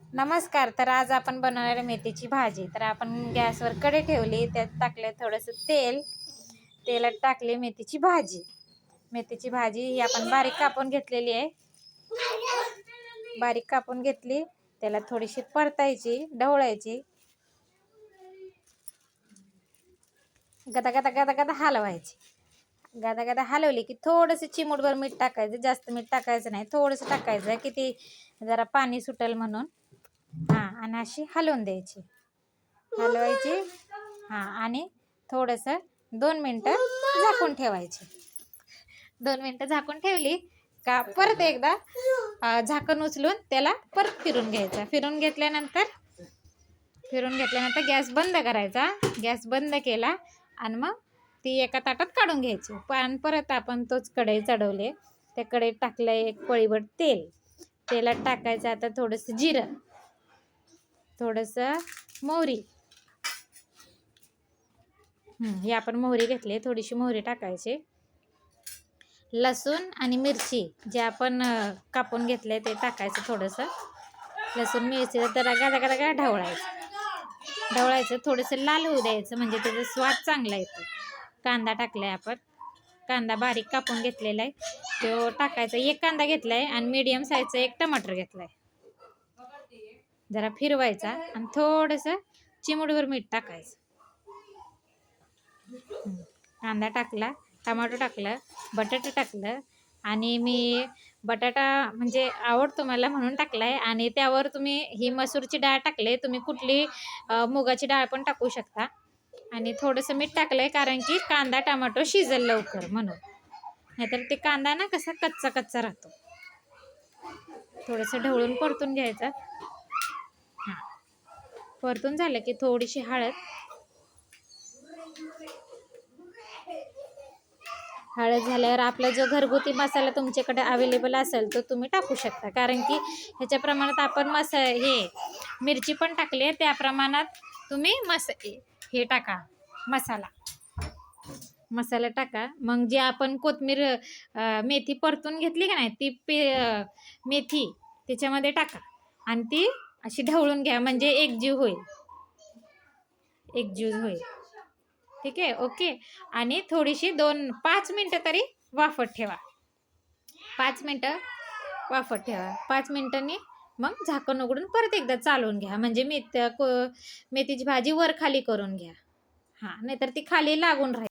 नमस्कार. तर आज आपण बनवणार आहे मेथीची भाजी. तर आपण गॅसवर कढई ठेवली, त्यात टाकले थोडंसं तेल. तेलात टाकली मेथीची भाजी. मेथीची भाजी ही आपण बारीक कापून घेतलेली आहे. बारीक कापून घेतली, त्याला थोडीशी परतायची, ढवळायची, गदा गदा गदा गदा हलवायची. गदा गदा हलवली की थोडंसं चिमूटभर मीठ टाकायचं, जास्त मीठ टाकायचं नाही, थोडंसं टाकायचं की ती जरा पाणी सुटेल म्हणून. आणि अशी हलवून द्यायची, हलवायची. आणि थोडंसं 2 मिनटं झाकून ठेवायची. 2 मिनटं झाकून ठेवली का परत एकदा झाकण उचलून त्याला परत फिरून घ्यायचा. फिरून घेतल्यानंतर गॅस बंद करायचा. गॅस बंद केला आणि मग ती एका ताटात काढून घ्यायची. पण परत आपण तोच कढई चढवले, त्या कढईत टाकलं एक पळीभर तेल. तेलात टाकायचं आता थोडंसं जिरं, थोडंसं मोहरी. ही आपण मोहरी घेतली, थोडीशी मोहरी टाकायची. लसूण आणि मिरची जे आपण कापून घेतले ते टाकायचं. थोडंसं लसूण मिरची तर गदा ढवळायचं, थोडंसं लाल होऊ द्यायचं, म्हणजे त्याचा स्वाद चांगला येतो. कांदा टाकलाय आपण, कांदा बारीक कापून घेतलेला आहे तो टाकायचा. एक कांदा घेतलाय आणि मीडियम साईजचा एक टमाटर घेतलाय. जरा फिरवायचा आणि थोडंसं चिमूटभर मीठ टाकायचं. कांदा टाकला, टमाटो टाकलं, बटाटा टाकलं. आणि मी बटाटा म्हणजे आवडतो मला म्हणून टाकलाय. आणि त्यावर तुम्ही ही मसूरची डाळ टाकले, तुम्ही कुठली मुगाची डाळ पण टाकू शकता. आणि थोडंसं मीठ टाकलंय कारण की कांदा टमाटो शिजेल लवकर म्हणून, नाहीतर ते कांदा ना कसा कच्चा कच्चा राहतो. थोडंसं ढवळून परतून घ्यायचं. परतून झालं की थोडीशी हळद झाल्यावर आपला जो घरगुती मसाला तुमच्याकडे अवेलेबल असेल तो तुम्ही टाकू शकता. कारण की ह्याच्या प्रमाणात आपण मिरची पण टाकली आहे, त्या प्रमाणात तुम्ही हे टाका, मसाला टाका. मग जे आपण कोथिंबीर मेथी परतून घेतली का नाही, ती मेथी त्याच्यामध्ये टाका आणि ती अशी ढवळून घ्या, म्हणजे एकजीव होईल. ठीक आहे, ओके. आणि थोडीशी 5 मिनटं तरी वाफत ठेवा. 5 मिनटांनी मग झाकण उघडून परत एकदा चालवून घ्या, म्हणजे मेथीची भाजी वर खाली करून घ्या. नाहीतर ती खाली लागून राहील.